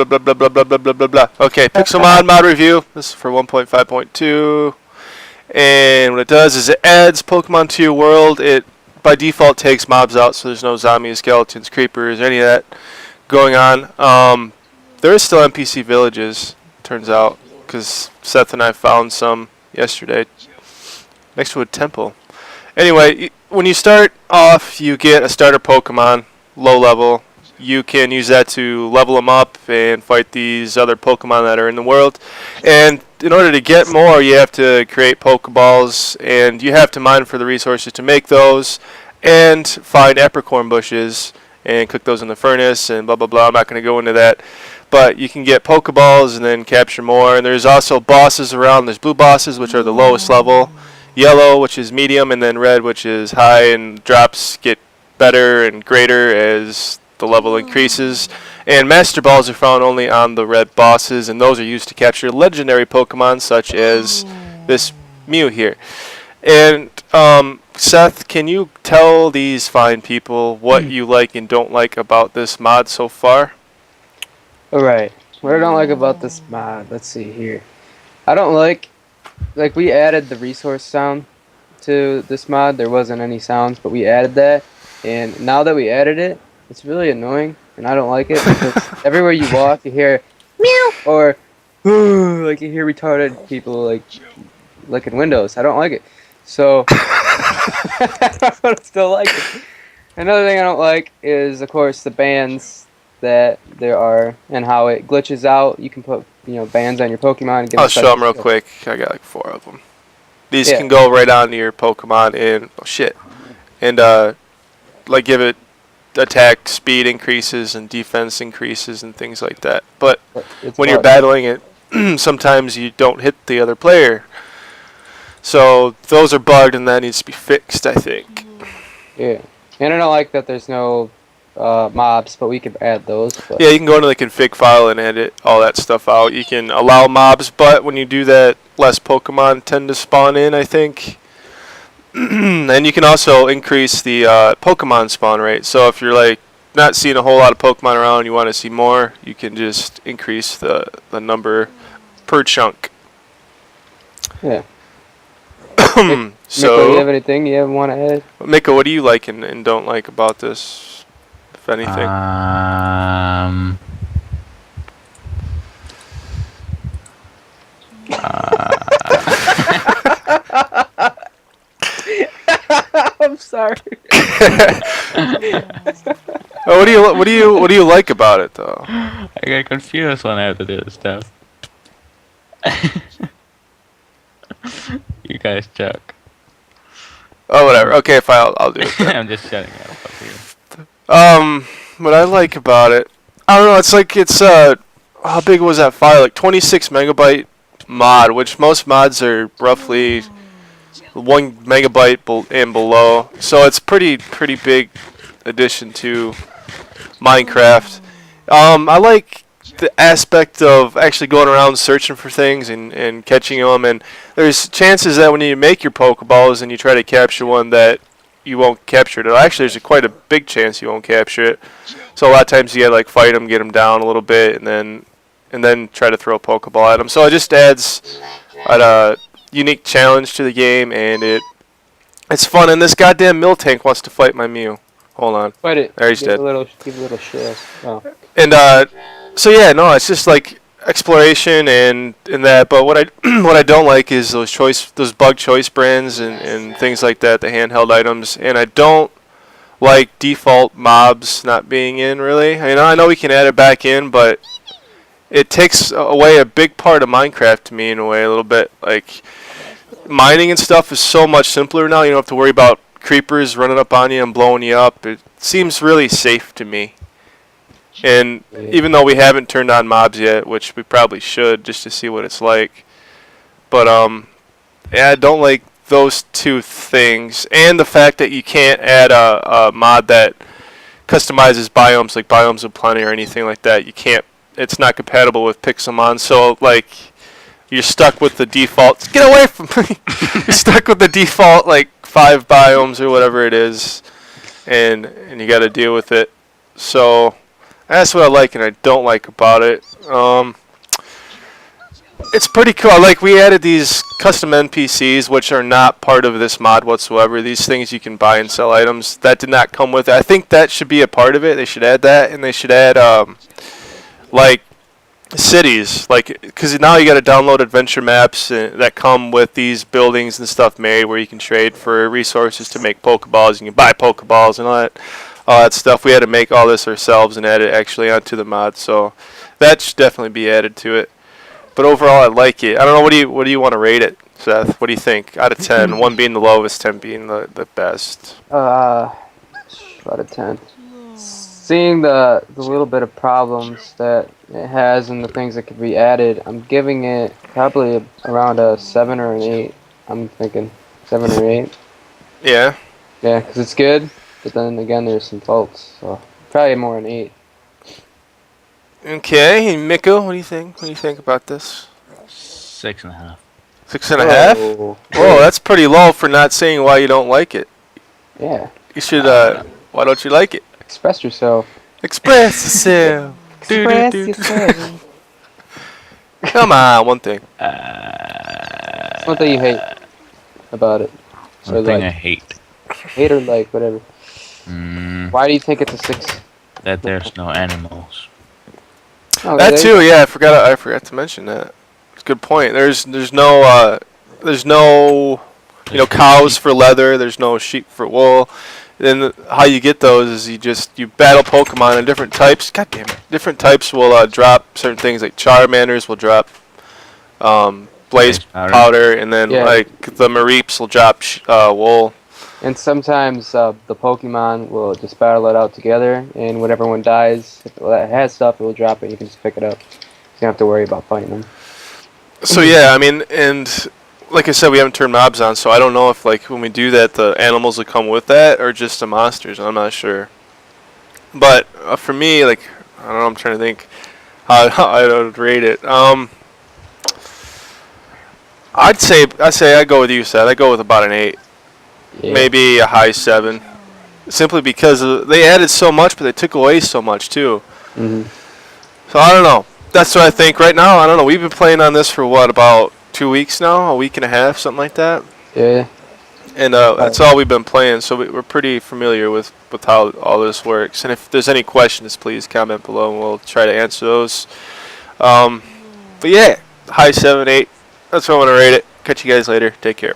blah blah blah blah blah blah blah blah. Okay, Pixelmon mod review. This is for 1.5.2, and what it does is it adds Pokemon to your world. It by default takes mobs out, so there's no zombies, skeletons, creepers, any of that going on. There is still NPC villages, turns out, because Seth and I found some yesterday next to a temple. Anyway, when you start off, you get a starter Pokemon, low level. You can use that to level them up and fight these other Pokemon that are in the world. And in order to get more, you have to create Pokeballs, and you have to mine for the resources to make those, and find apricorn bushes and cook those in the furnace and blah blah blah. I'm not going to go into that. But you can get Pokeballs and then capture more. And there's also bosses around. There's blue bosses, which are the lowest level. Yellow, which is medium, and then red, which is high, and drops get better and greater as the level increases. And Master Balls are found only on the red bosses, and those are used to capture legendary Pokemon such as this Mew here. And Seth, can you tell these fine people what you like and don't like about this mod so far? Alright, what I don't like about this mod, let's see here. I don't like we added the resource sound to this mod. There wasn't any sounds, but we added that, and now that we added it, it's really annoying, and I don't like it because everywhere you walk, you hear meow or like you hear retarded people like licking windows. I don't like it, so I still like it. Another thing I don't like is, of course, the bands that there are and how it glitches out. You can put bands on your Pokemon. And I'll show them real quick. I got like 4 of them. These can go right onto your Pokemon and like give it attack speed increases and defense increases and things like that. But when you're battling it, sometimes you don't hit the other player. So those are bugged, and that needs to be fixed, I think. Yeah, and I don't like that there's no mobs, but we could add those. But. Yeah, you can go into the config file and edit all that stuff out. You can allow mobs, but when you do that, less Pokemon tend to spawn in, I think. And you can also increase the Pokemon spawn rate. So if you're like not seeing a whole lot of Pokemon around and you want to see more, you can just increase the number per chunk. Yeah. So, Miko, you have anything you want to add? Miko, what do you like and don't like about this, if anything? I'm sorry. What do you like about it though? I get confused when I have to do this stuff. You guys joke. Oh, whatever. Okay, fine. I'll do it then. I'm just shutting up. What I like about it, I don't know. It's how big was that file? Like 26 megabyte mod, which most mods are roughly 1 megabyte and below. So it's pretty big addition to Minecraft. I like the aspect of actually going around searching for things and catching them, and there's chances that when you make your Pokeballs and you try to capture one that you won't capture it. Actually, there's quite a big chance you won't capture it. So a lot of times you gotta like fight them, get them down a little bit, and then try to throw a Pokeball at them. So it just adds a unique challenge to the game, and it's fun. And this goddamn Miltank wants to fight my Mew. Hold on. Fight it. There, he's dead. Give a little shit. Oh. And so yeah, no, it's just like exploration and that. But what I don't like is those bug choice brands and things like that, the handheld items. And I don't like default mobs not being in really. I know we can add it back in, but it takes away a big part of Minecraft to me in a way a little bit. Like mining and stuff is so much simpler now. You don't have to worry about creepers running up on you and blowing you up. It seems really safe to me. And even though we haven't turned on mobs yet, which we probably should just to see what it's like, but yeah, I don't like those two things, and the fact that you can't add a mod that customizes biomes like Biomes of Plenty or anything like that. You can't. It's not compatible with Pixelmon, so like you're stuck with the default. Get away from me! You're stuck with the default like 5 biomes or whatever it is, and you got to deal with it. So That's what I like and I don't like about it. It's pretty cool. Like, we added these custom NPCs, which are not part of this mod whatsoever. These things you can buy and sell items. That did not come with it. I think that should be a part of it. They should add that, and they should add, like, cities. Like, because now you got to download adventure maps that come with these buildings and stuff made where you can trade for resources to make Pokeballs. You can buy Pokeballs and all that stuff. We had to make all this ourselves and add it actually onto the mod. So that should definitely be added to it. But overall, I like it. I don't know. What do you want to rate it, Seth? What do you think? Out of 10, 1 being the lowest, 10 being the best. Out of 10. Seeing the little bit of problems that it has and the things that could be added, I'm giving it probably around a 7 or an 8. I'm thinking 7 or 8. Yeah. Yeah, because it's good, but then again, there's some faults. So probably more an 8. Okay, and Miko, what do you think? What do you think about this? 6.5. 6.5? Oh. Whoa, that's pretty low for not saying why you don't like it. Yeah. You should. Why don't you like it? Express yourself. Express yourself. Express Do. yourself. Come on, one thing. What thing you hate about it? Or One thing I like. hate. Hate or like, whatever. Why do you think it's a 6? That there's no animals. Oh, That there too, yeah. I forgot to mention that. It's a good point. There's no cows for leather. There's no sheep for wool. Then how you get those is you battle Pokemon and different types. God damn it! Different types will drop certain things like Charmanders will drop blaze powder, and then like the Mareeps will drop wool. And sometimes the Pokemon will just battle it out together, and when everyone dies, if it has stuff, it will drop it. You can just pick it up. You don't have to worry about fighting them. So yeah, I mean, and like I said, we haven't turned mobs on, so I don't know if like when we do that, the animals will come with that or just the monsters. I'm not sure. But for me, like I don't know, I'm trying to think how I would rate it. I'd say I go with you, Seth. I go with about an 8. Yeah. Maybe a high 7, simply because they added so much, but they took away so much too. So I don't know. That's what I think right now. I don't know. We've been playing on this for what, about 2 weeks now, a week and a half, something like that. Yeah. And that's all we've been playing. So we're pretty familiar with how all this works. And if there's any questions, please comment below, and we'll try to answer those. But yeah, high 7, 8. That's what I want to rate it. Catch you guys later. Take care.